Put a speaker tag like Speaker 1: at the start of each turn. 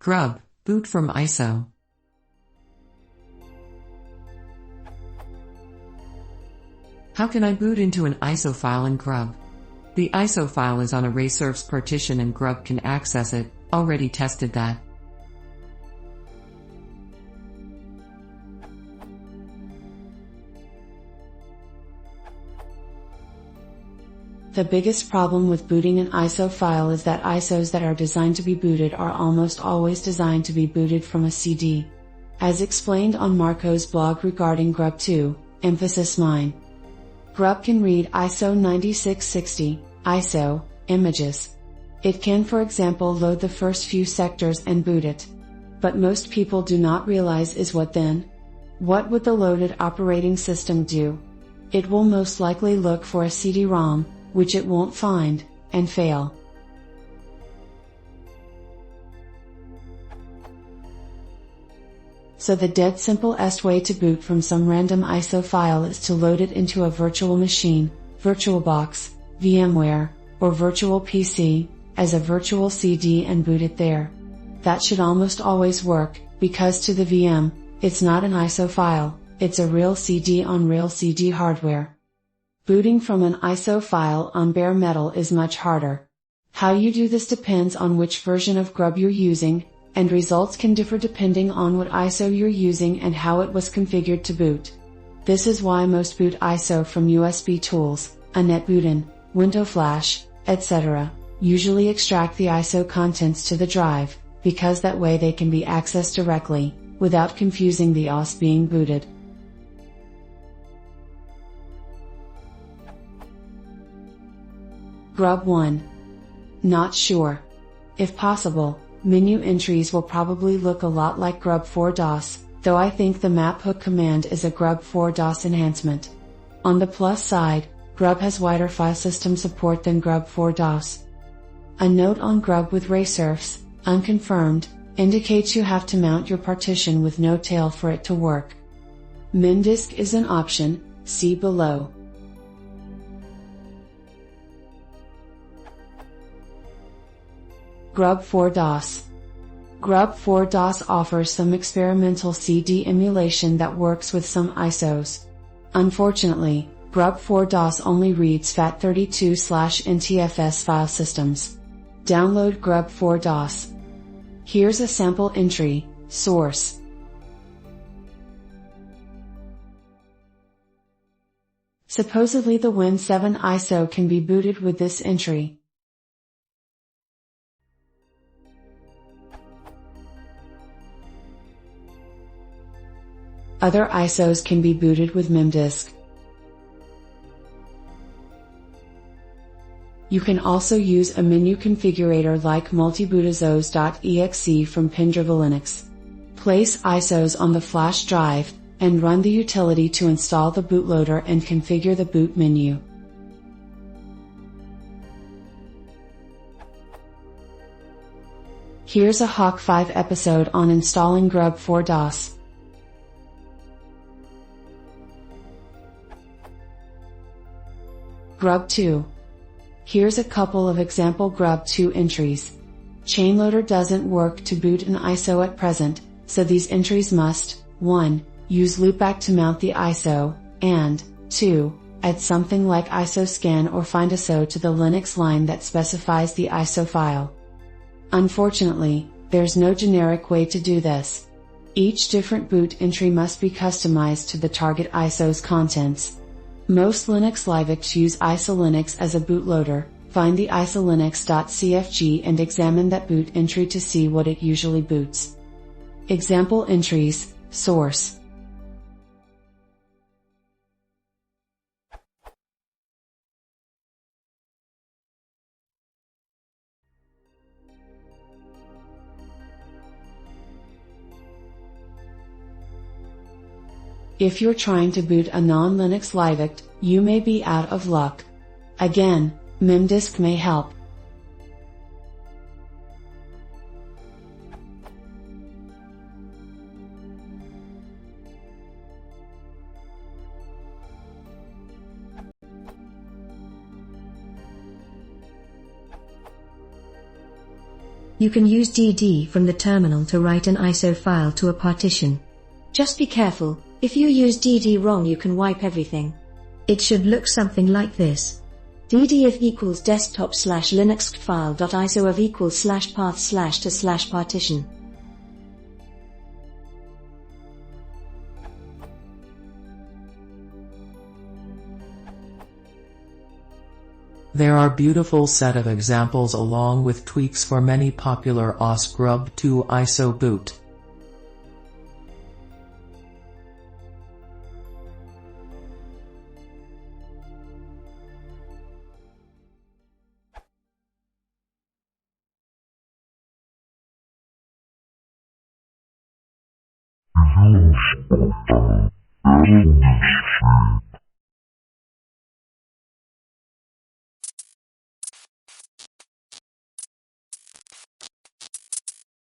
Speaker 1: Grub, boot from ISO. How can I boot into an ISO file in Grub? The ISO file is on a reserves partition and Grub can access it. Already tested that.
Speaker 2: The biggest problem with booting an ISO file is that ISOs that are designed to be booted are almost always designed to be booted from a CD. As explained on Marco's blog regarding Grub 2, emphasis mine. Grub can read ISO 9660, ISO, images. It can, for example, load the first few sectors and boot it. But most people do not realize is what then? What would the loaded operating system do? It will most likely look for a CD-ROM, which it won't find, and fail. So the dead simplest way to boot from some random ISO file is to load it into a virtual machine, VirtualBox, VMware, or Virtual PC, as a virtual CD and boot it there. That should almost always work, because to the VM, it's not an ISO file, it's a real CD on real CD hardware. Booting from an ISO file on bare metal is much harder. How you do this depends on which version of Grub you're using, and results can differ depending on what ISO you're using and how it was configured to boot. This is why most boot ISO from USB tools, a NetBootin, WindowFlash, etc., usually extract the ISO contents to the drive, because that way they can be accessed directly, without confusing the OS being booted. Grub 1. Not sure. If possible, menu entries will probably look a lot like Grub 4 DOS, though I think the map hook command is a Grub 4 DOS enhancement. On the plus side, Grub has wider file system support than Grub 4 DOS. A note on Grub with reserves, unconfirmed, indicates you have to mount your partition with no tail for it to work. Memdisk is an option, see below. Grub 4 DOS. Grub 4 DOS offers some experimental CD emulation that works with some ISOs. Unfortunately, Grub 4 DOS only reads FAT32/NTFS file systems. Download Grub 4 DOS. Here's a sample entry, source. Supposedly the Win7 ISO can be booted with this entry. Other ISOs can be booted with Memdisk. You can also use a menu configurator like multibootazos.exe from Pindriva Linux. Place ISOs on the flash drive, and run the utility to install the bootloader and configure the boot menu. Here's a Hawk 5 episode on installing Grub 4 DOS. Grub 2. Here's a couple of example Grub 2 entries. Chainloader doesn't work to boot an ISO at present, so these entries must, 1. Use loopback to mount the ISO, and, 2. Add something like isoscan or findiso to the Linux line that specifies the ISO file. Unfortunately, there's no generic way to do this. Each different boot entry must be customized to the target ISO's contents. Most Linux libvics use isolinux as a bootloader. Find the isolinux.cfg and examine that boot entry to see what it usually boots. Example entries, source. If you're trying to boot a non-Linux libvict, you may be out of luck. Again, Memdisk may help.
Speaker 3: You can use dd from the terminal to write an ISO file to a partition.
Speaker 4: Just be careful, if you use dd wrong you can wipe everything.
Speaker 3: It should look something like this.
Speaker 4: ddf equals desktop slash linux file.iso of equals slash path slash to slash partition.
Speaker 1: There are beautiful set of examples along with tweaks for many popular OS grub to ISO boot.
Speaker 5: Visual Spot,